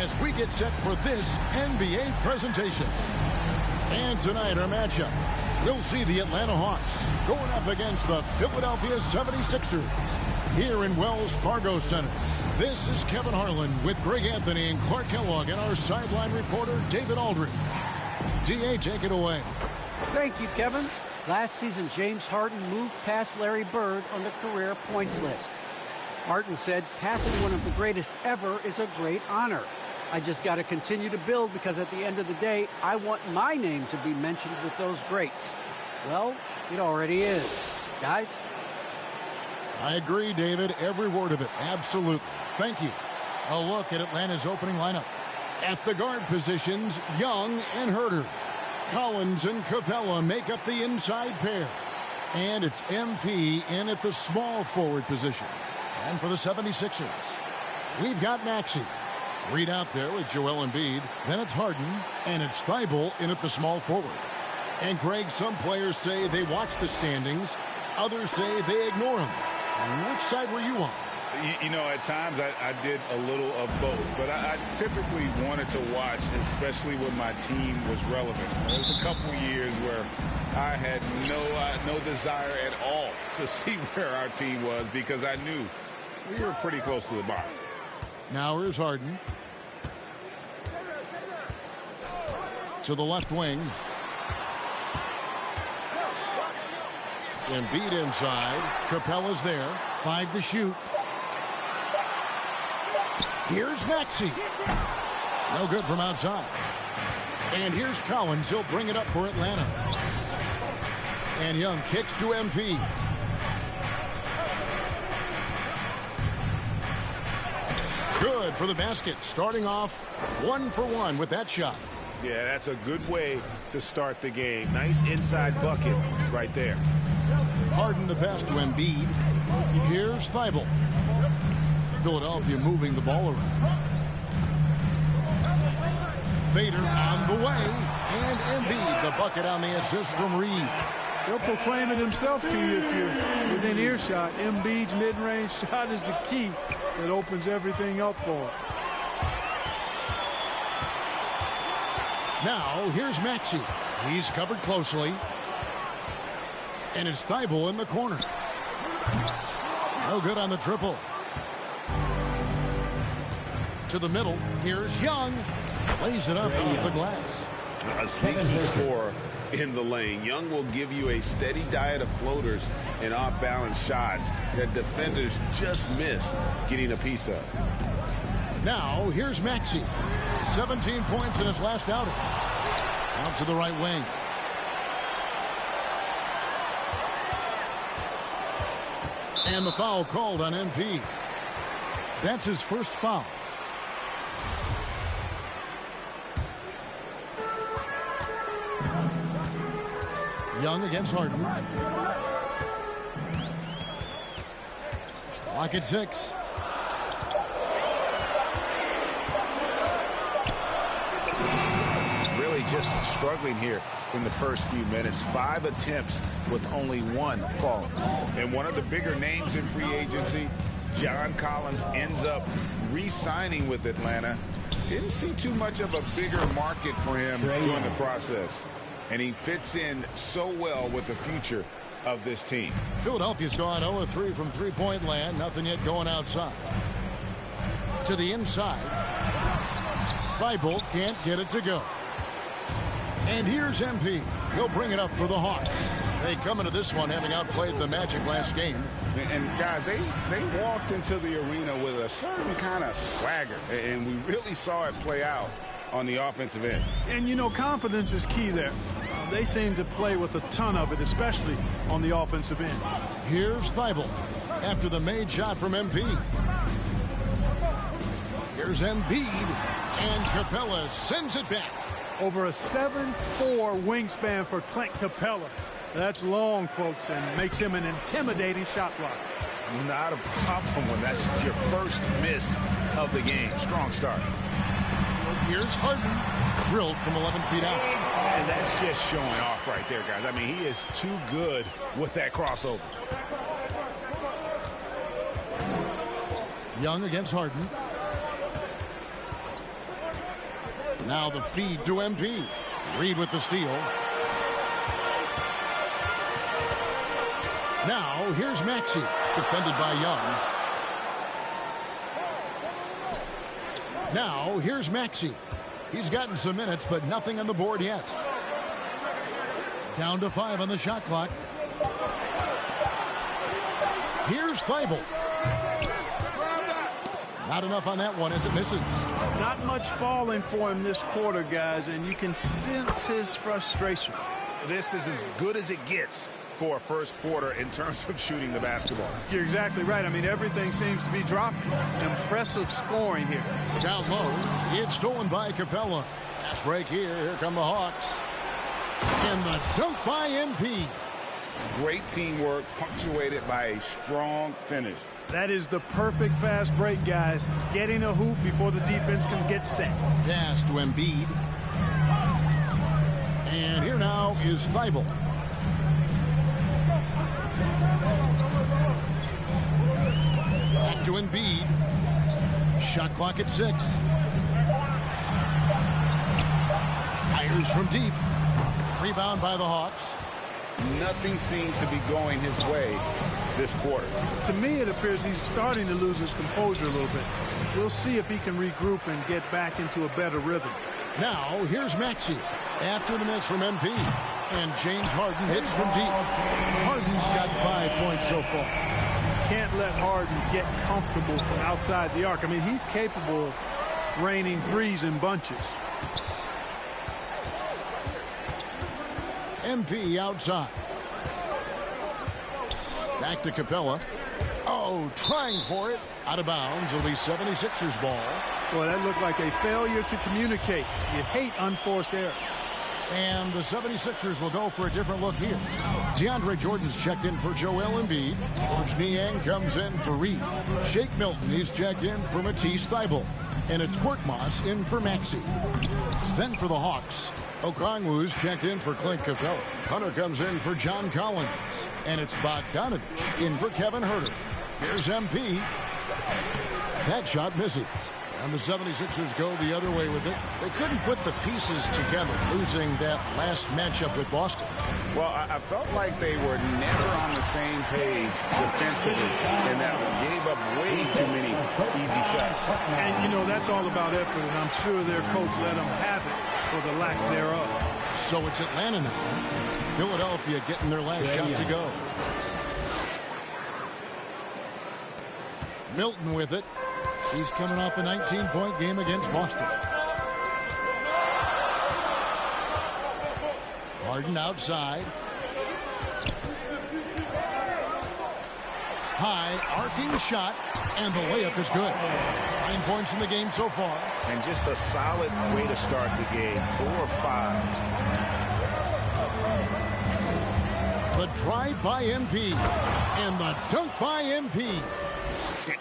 as we get set for this NBA presentation. And tonight our matchup, we'll see the Atlanta Hawks going up against the Philadelphia 76ers here in Wells Fargo Center. This is Kevin Harlan with Greg Anthony and Clark Kellogg and our sideline reporter David Aldridge. D.A., take it away. Thank you, Kevin. Last season, James Harden moved past Larry Bird on the career points list. Harden said, passing one of the greatest ever is a great honor. I just got to continue to build because at the end of the day, I want my name to be mentioned with those greats. Well, it already is. Guys? I agree, David. Every word of it. Absolutely. Thank you. A look at Atlanta's opening lineup. At the guard positions, Young and Herter. Collins and Capella make up the inside pair. And it's MP in at the small forward position. And for the 76ers, we've got Maxey. Reed out there with Joel Embiid. Then it's Harden, and it's Thibault in at the small forward. And Greg, some players say they watch the standings. Others say they ignore them. Which side were you on? You know, at times I did a little of both, but I typically wanted to watch, especially when my team was relevant. There was a couple years where I had no desire at all to see where our team was because I knew we were pretty close to the bottom. Now here's Harden. To the left wing. Embiid inside. Capella's there. 5 to shoot. Here's Maxey. No good from outside. And here's Collins. He'll bring it up for Atlanta. And Young kicks to MP. Good for the basket. Starting off 1 for 1 with that shot. Yeah, that's a good way to start the game. Nice inside bucket right there. Harden the pass to Embiid. Here's Thibault. Philadelphia moving the ball around. Fader on the way. And Embiid the bucket on the assist from Reed. He'll proclaim it himself to you if you're within earshot. Embiid's mid-range shot is the key that opens everything up for him. Now, here's Maxey. He's covered closely. And it's Thibault in the corner. No good on the triple. To the middle. Here's Young. Lays it up off the glass. A sneaky score in the lane. Young will give you a steady diet of floaters and off-balance shots that defenders just miss getting a piece of. Now, here's Maxey. 17 points in his last outing. Out to the right wing. And the foul called on MP. That's his first foul. Young against Harden. Clock at 6. Really just struggling here in the first few minutes. 5 attempts with only 1 falling. And one of the bigger names in free agency, John Collins, ends up re-signing with Atlanta. Didn't see too much of a bigger market for him during the process. And he fits in so well with the future of this team. Philadelphia's gone 0-3 from three-point land. Nothing yet going outside. To the inside. Thibault can't get it to go. And here's MP. He'll bring it up for the Hawks. They come into this one having outplayed the Magic last game. And guys, they walked into the arena with a certain kind of swagger. And we really saw it play out on the offensive end. And, you know, confidence is key there. They seem to play with a ton of it, especially on the offensive end. Here's Thibault after the made shot from MP. Here's Embiid, and Capella sends it back. Over a 7'4" wingspan for Clint Capella. That's long, folks, and makes him an intimidating shot blocker. Not a problem when that's your first miss of the game. Strong start. Here's Harden, drilled from 11 feet out. And that's just showing off right there, guys. I mean, he is too good with that crossover. Young against Harden. Now the feed to MP. Reed with the steal. Now here's Maxey, defended by Young. Now here's Maxey. He's gotten some minutes, but nothing on the board yet. Down to 5 on the shot clock. Here's Thibault. Not enough on that one as it misses. Not much falling for him this quarter, guys, and you can sense his frustration. This is as good as it gets for a first quarter in terms of shooting the basketball. You're exactly right. I mean, everything seems to be dropping. Impressive scoring here. Down low, it's stolen by Capella. Fast break here. Here come the Hawks. And the dunk by MP. Great teamwork, punctuated by a strong finish. That is the perfect fast break, guys. Getting a hoop before the defense can get set. Pass to Embiid. And here now is Thibault. Back to Embiid. Shot clock at 6. Fires from deep. Rebound by the Hawks. Nothing seems to be going his way this quarter. To me, it appears he's starting to lose his composure a little bit. We'll see if he can regroup and get back into a better rhythm. Now, here's Maxey after the miss from MP. And James Harden hits from deep. Harden's got 5 points so far. Can't let Harden get comfortable from outside the arc. I mean, he's capable of raining threes in bunches. MP outside. Back to Capella. Oh, trying for it. Out of bounds. It'll be 76ers ball. Boy, that looked like a failure to communicate. You hate unforced errors. And the 76ers will go for a different look here. DeAndre Jordan's checked in for Joel Embiid. George Niang comes in for Reed. Shake Milton, he's checked in for Matisse Thybulle. And it's Korkmaz in for Maxey. Then for the Hawks, Okongwu's checked in for Clint Capella. Hunter comes in for John Collins. And it's Bogdanovich in for Kevin Huerter. Here's MP. That shot misses. And the 76ers go the other way with it. They couldn't put the pieces together, losing that last matchup with Boston. Well, I felt like they were never on the same page defensively, and that gave up way too many easy shots. And, you know, that's all about effort, and I'm sure their coach let them have it for the lack thereof. So it's Atlanta now. Philadelphia getting their last shot to go. Milton with it. He's coming off a 19-point game against Boston. Harden outside. High, arcing shot, and the layup is good. 9 points in the game so far. And just a solid way to start the game. 4 or 5. The drive by MP. And the dunk by MP.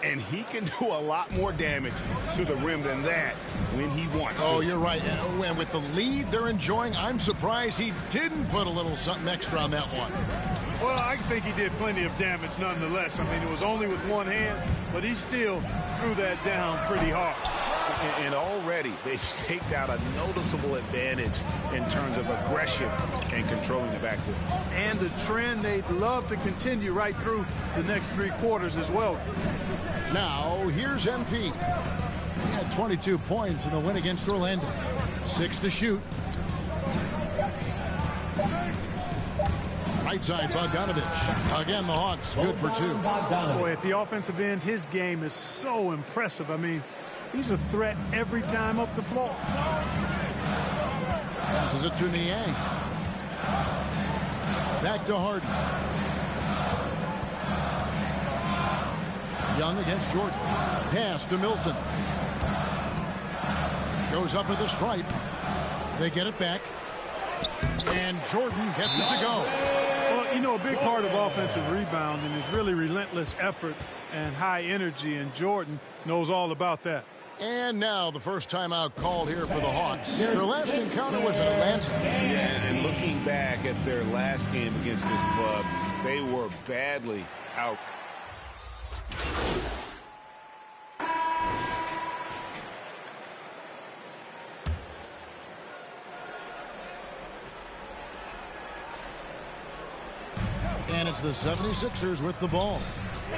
And he can do a lot more damage to the rim than that when he wants to. Oh, you're right. And with the lead they're enjoying, I'm surprised he didn't put a little something extra on that one. Well, I think he did plenty of damage nonetheless. I mean, it was only with one hand, but he still threw that down pretty hard. And already they've staked out a noticeable advantage in terms of aggression and controlling the backcourt. And a trend they'd love to continue right through the next 3 quarters as well. Now, here's MP. He had 22 points in the win against Orlando. 6 to shoot. Right side, Bogdanovich. Again, the Hawks good for 2. Boy, at the offensive end, his game is so impressive. I mean, he's a threat every time up the floor. Passes it to Niang. Back to Harden. Young against Jordan. Pass to Milton. Goes up with the stripe. They get it back. And Jordan gets it to go. Well, you know, a big part of offensive rebounding is really relentless effort and high energy, and Jordan knows all about that. And now the first timeout called here for the Hawks. Their last encounter was in Atlanta. Yeah, and looking back at their last game against this club, they were badly out. And it's the 76ers with the ball.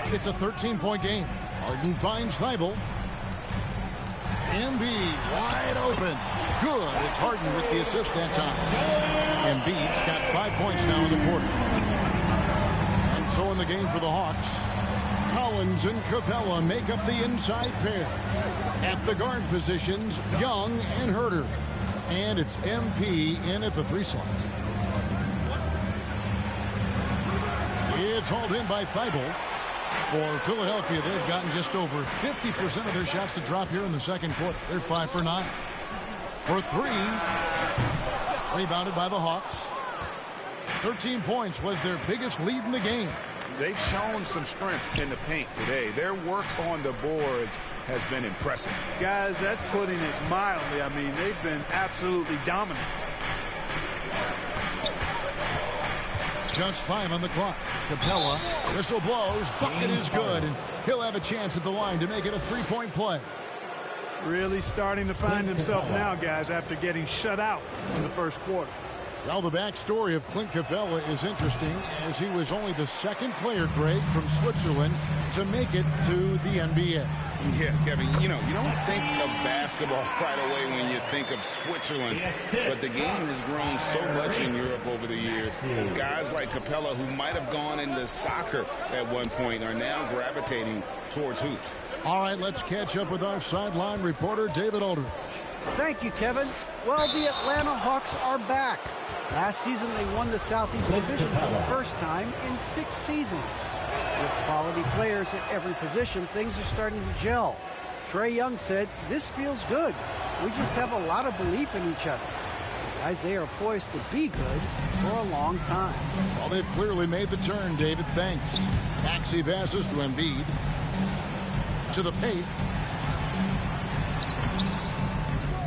It's a 13-point game. Harden finds Thibault. Embiid wide open. Good. It's Harden with the assist that time. Embiid's got 5 points now in the quarter. And so in the game for the Hawks, Collins and Capella make up the inside pair. At the guard positions, Young and Herter. And it's MP in at the 3 slot. It's hauled in by Thibault. For Philadelphia, they've gotten just over 50% of their shots to drop here in the second quarter. They're 5 for 9. For 3. Rebounded by the Hawks. 13 points was their biggest lead in the game. They've shown some strength in the paint today. Their work on the boards has been impressive. Guys, that's putting it mildly. I mean, they've been absolutely dominant. Just 5 on the clock. Capella, whistle blows, bucket is good, and he'll have a chance at the line to make it a 3-point play. Really starting to find himself now, guys, after getting shut out in the first quarter. Well, the backstory of Clint Capella is interesting, as he was only the second player, Greg, from Switzerland to make it to the NBA. Yeah, Kevin, you know, you don't think of basketball right away when you think of Switzerland, but the game has grown so much in Europe over the years. Guys like Capella, who might have gone into soccer at one point, are now gravitating towards hoops. All right, let's catch up with our sideline reporter, David Aldridge. Thank you, Kevin. Well, the Atlanta Hawks are back. Last season, they won the Southeast Division for the first time in 6 seasons. With quality players at every position, things are starting to gel. Trae Young said, "This feels good. We just have a lot of belief in each other." Guys, they are poised to be good for a long time. Well, they've clearly made the turn, David. Thanks. Maxey passes to Embiid. To the paint.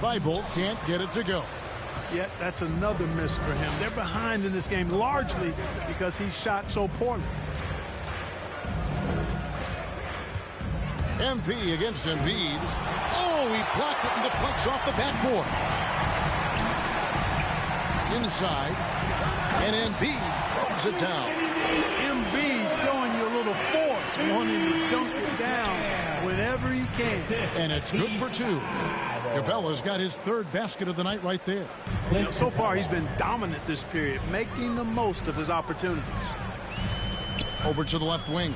Thibault can't get it to go. Yet that's another miss for him. They're behind in this game largely because he shot so poorly. MP against Embiid. Oh, he blocked it and deflects off the backboard. Inside. And Embiid throws it down. Embiid showing you a little force, wanting to dunk it down whenever he can. And it's good for 2. Capella's got his 3rd basket of the night right there. You know, so far he's been dominant this period, making the most of his opportunities. Over to the left wing.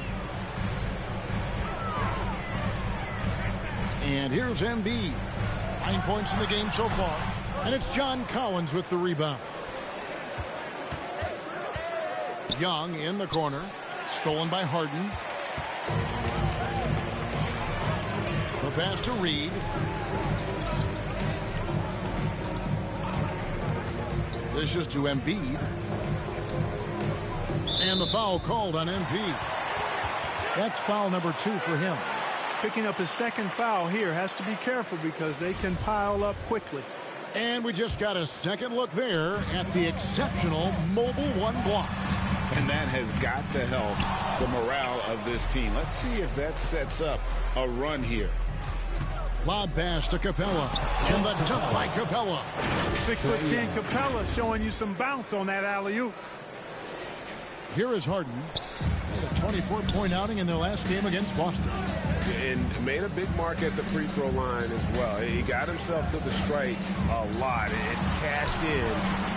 And here's Embiid. 9 points in the game so far. And it's John Collins with the rebound. Young in the corner. Stolen by Harden. The pass to Reed. This is to Embiid. And the foul called on Embiid. That's foul number 2 for him. Picking up his 2nd foul here, has to be careful because they can pile up quickly. And we just got a second look there at the exceptional mobile 1 block. And that has got to help the morale of this team. Let's see if that sets up a run here. Lob pass to Capella. And the dunk by Capella. 6'10" Capella showing you some bounce on that alley-oop. Here is Harden. A 24-point outing in their last game against Boston. And made a big mark at the free throw line as well. He got himself to the strike a lot and cashed in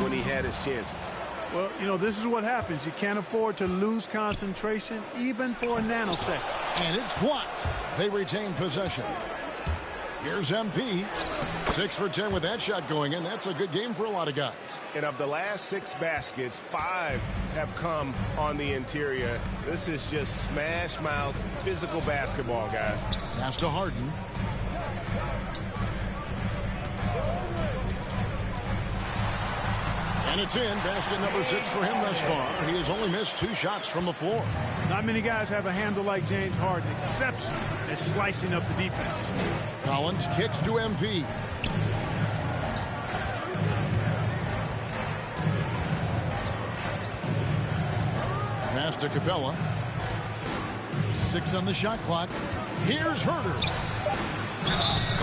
when he had his chances. Well, you know, this is what happens. You can't afford to lose concentration even for a nanosecond. And it's blocked. They retain possession. Here's MP. 6 for 10 with that shot going in. That's a good game for a lot of guys. And of the last 6 baskets, 5 have come on the interior. This is just smash mouth physical basketball, guys. Pass to Harden. And it's in. Basket number 6 for him thus far. He has only missed 2 shots from the floor. Not many guys have a handle like James Harden, except at slicing up the defense. Collins kicks to MP. Pass to Capella. 6 on the shot clock. Here's Herter.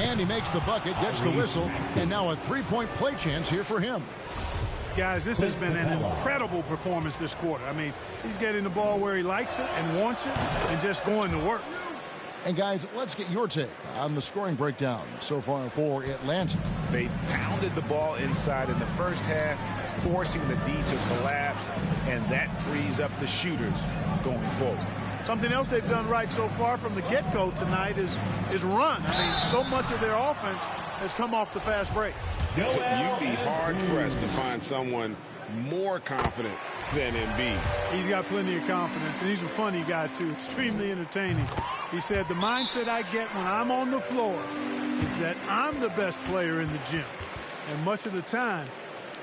And he makes the bucket, gets the whistle, and now a 3-point play chance here for him. Guys, this has been an incredible performance this quarter. I mean, he's getting the ball where he likes it and wants it and just going to work. And guys, let's get your take on the scoring breakdown so far for Atlanta. They pounded the ball inside in the first half, forcing the D to collapse, and that frees up the shooters going forward. Something else they've done right so far from the get-go tonight is run. I mean, so much of their offense has come off the fast break. You'd be hard-pressed to find someone more confident than Embiid. He's got plenty of confidence, and he's a funny guy, too, extremely entertaining. He said, the mindset I get when I'm on the floor is that I'm the best player in the gym. And much of the time,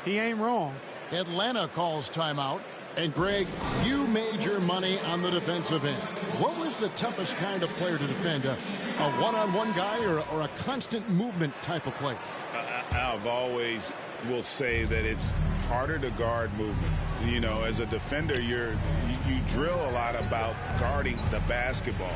he ain't wrong. Atlanta calls timeout. And, Greg, you made your money on the defensive end. What was the toughest kind of player to defend? A one-on-one guy or a constant movement type of player? I've always will say that it's harder to guard movement. You know, as a defender, you drill a lot about guarding the basketball.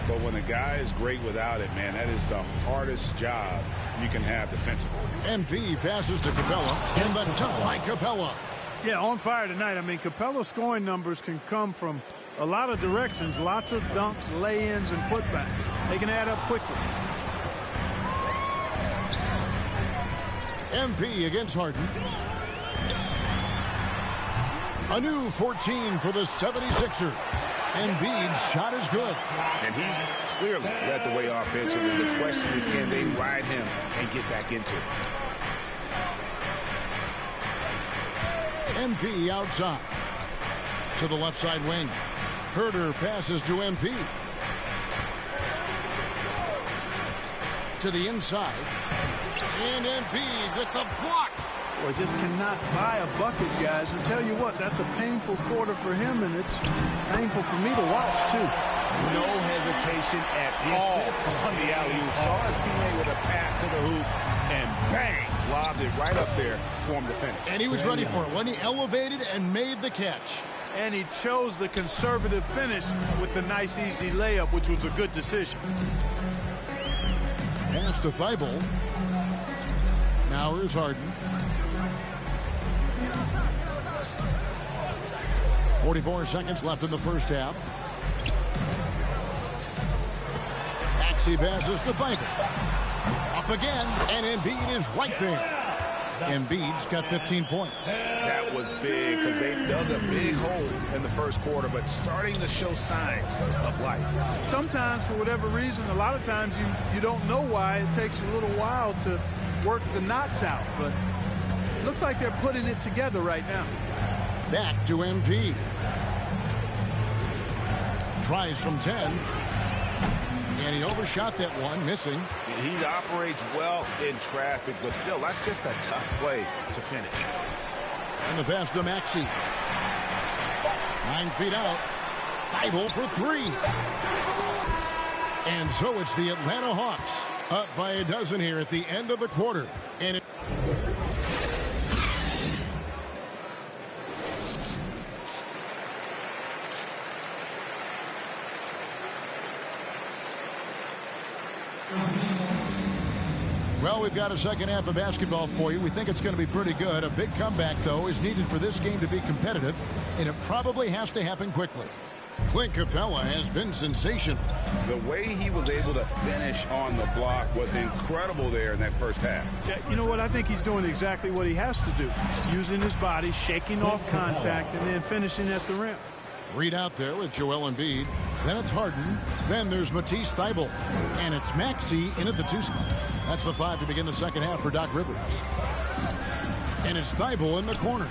But when a guy is great without it, man, that is the hardest job you can have defensively. MP passes to Capella, and the dunk by Capella. Yeah, on fire tonight. I mean, Capella's scoring numbers can come from a lot of directions. Lots of dunks, lay-ins, and putbacks. They can add up quickly. MP against Harden. A new 14 for the 76ers. Embiid's shot is good. And he's clearly led the way offensively. The question is, can they ride him and get back into it? MP outside. To the left side wing. Herder passes to MP. To the inside. And Embiid with the block. Boy, just cannot buy a bucket, guys. And tell you what, that's a painful quarter for him, and it's painful for me to watch, too. No hesitation at all on the alley-oop. Saw his teammate with a pass to the hoop, and bang, lobbed it right up there for him to finish. And he was ready for it when he elevated and made the catch. And he chose the conservative finish with the nice, easy layup, which was a good decision. Pass to Thibault. Now here's Harden. 44 seconds left in the first half. Maxey passes to Thibault. Up again, and Embiid is right there. Embiid's got 15 points. That was big because they dug a big hole in the first quarter, but starting to show signs of life. Sometimes, for whatever reason, a lot of times you don't know why. It takes a little while to work the knots out, but it looks like they're putting it together right now. Back to MP. Tries from 10. And he overshot that one, missing. He operates well in traffic, but still, that's just a tough play to finish. And the pass to Maxey. 9 feet out. Thibault for 3. And so it's the Atlanta Hawks up by a dozen here at the end of the quarter. And it well, we've got a second half of basketball for you. We think it's going to be pretty good. A big comeback, though, is needed for this game to be competitive, and it probably has to happen quickly. Clint Capella has been sensational. The way he was able to finish on the block was incredible there in that first half. Yeah, you know what? I think he's doing exactly what he has to do. Using his body, shaking off contact, and then finishing at the rim. Reed out there with Joel Embiid. Then it's Harden. Then there's Matisse Thybulle. And it's Maxey in at the 2 spot. That's the 5 to begin the second half for Doc Rivers. And it's Thybulle in the corner.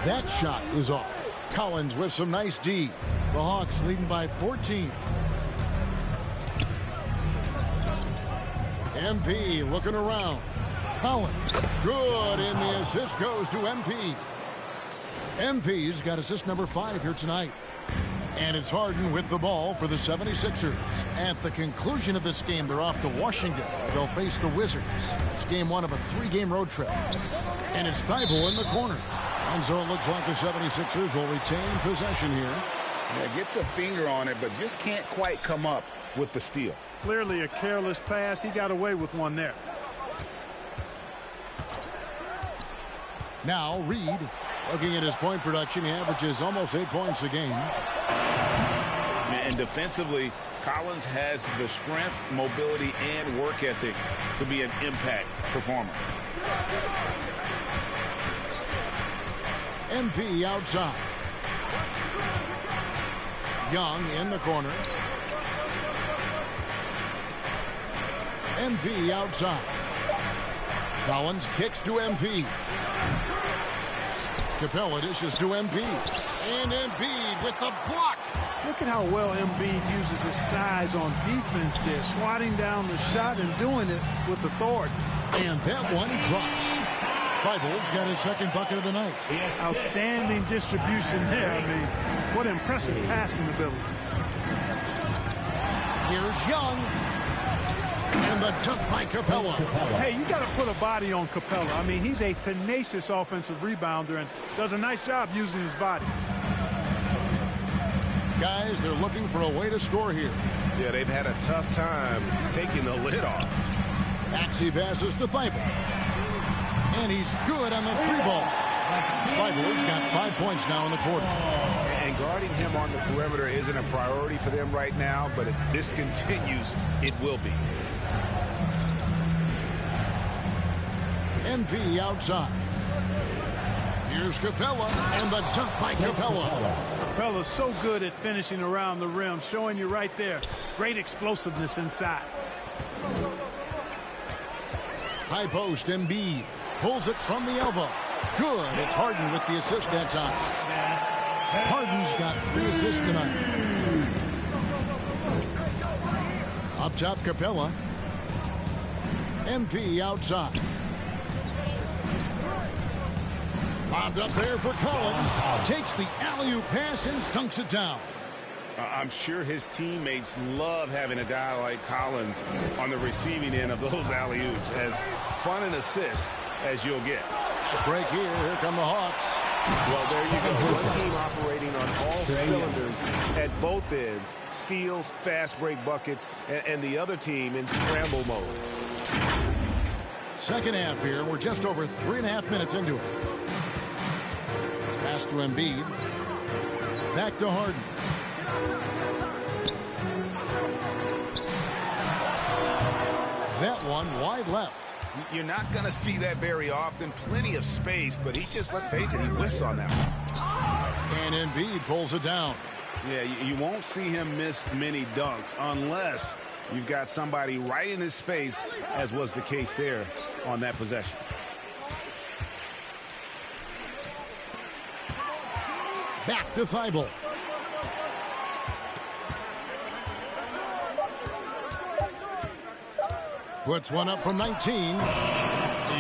That shot is off. Collins with some nice D. The Hawks leading by 14. MP looking around. Collins, good, and the assist goes to MP. MP's got assist number 5 here tonight. And it's Harden with the ball for the 76ers. At the conclusion of this game, they're off to Washington. They'll face the Wizards. It's game 1 of a 3-game road trip. And it's Thybulle in the corner. And so it looks like the 76ers will retain possession here Yeah, gets a finger on it, but just can't quite come up with the steal. Clearly a careless pass. He got away with one there. Now Reed, looking at his point production, he averages almost 8 points a game. And defensively, Collins has the strength, mobility, and work ethic to be an impact performer. MP outside. Young in the corner. MP outside. Collins kicks to MP. Capella dishes to MP. And Embiid with the block. Look at how well Embiid uses his size on defense there, swatting down the shot and doing it with authority. And that one drops. Thibault's got his second bucket of the night. Outstanding distribution there. I mean, what impressive passing ability. Here's Young. And the dunk by Capella. Hey, you got to put a body on Capella. I mean, he's a tenacious offensive rebounder and does a nice job using his body. Guys, they're looking for a way to score here. Yeah, they've had a tough time taking the lid off. Maxey passes to Thibault. And he's good on the three ball. Thibault's got 5 points now in the quarter. And guarding him on the perimeter isn't a priority for them right now, but if this continues, it will be. MP outside. Here's Capella, and the dunk by Capella. Capella's so good at finishing around the rim, showing you right there. Great explosiveness inside. High post, Embiid pulls it from the elbow. Good. It's Harden with the assist that time. Harden's got 3 assists tonight. Up top, Capella. MP outside. Bombed up there for Collins. Takes the alley-oop pass and dunks it down. I'm sure his teammates love having a guy like Collins on the receiving end of those alley-oops. As fun an assist as you'll get. Let's break here. Here come the Hawks. Well, there you go. One team operating on all cylinders at both ends. Steals, fast break buckets, and the other team in scramble mode. Second half here. We're just over 3.5 minutes into it. Pass to Embiid. Back to Harden. That one wide left. You're not going to see that very often. Plenty of space, but he just, let's face it, he whiffs on that one. And Embiid pulls it down. Yeah, you won't see him miss many dunks unless you've got somebody right in his face, as was the case there on that possession. Back to Thibault. Puts one up from 19.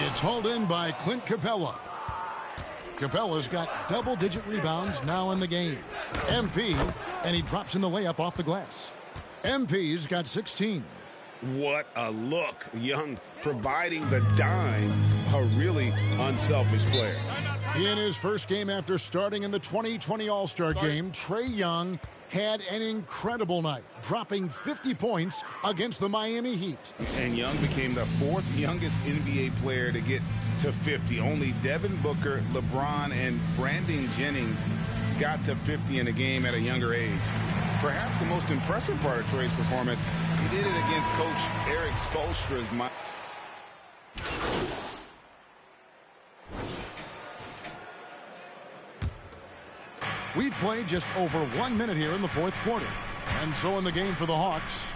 It's hauled in by Clint Capella. Capella's got double-digit rebounds now in the game. MP, and he drops in the layup off the glass. MP's got 16. What a look. Young providing the dime. A really unselfish player. In his first game after starting in the 2020 All-Star game, Trae Young had an incredible night, dropping 50 points against the Miami Heat. And Young became the 4th youngest NBA player to get to 50. Only Devin Booker, LeBron, and Brandon Jennings got to 50 in a game at a younger age. Perhaps the most impressive part of Trae's performance, he did it against Coach Eric Spoelstra's Miami. We've played just over 1 minute here in the fourth quarter. And so in the game for the Hawks,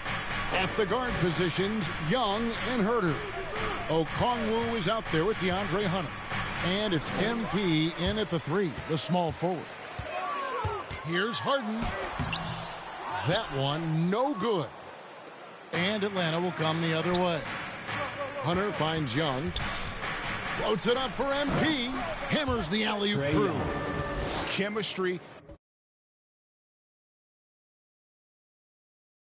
at the guard positions, Young and Herter. Okongwu is out there with DeAndre Hunter. And it's MP in at the 3, the small forward. Here's Harden. That one, no good. And Atlanta will come the other way. Hunter finds Young. Floats it up for MP. Hammers the alley-oop through. Chemistry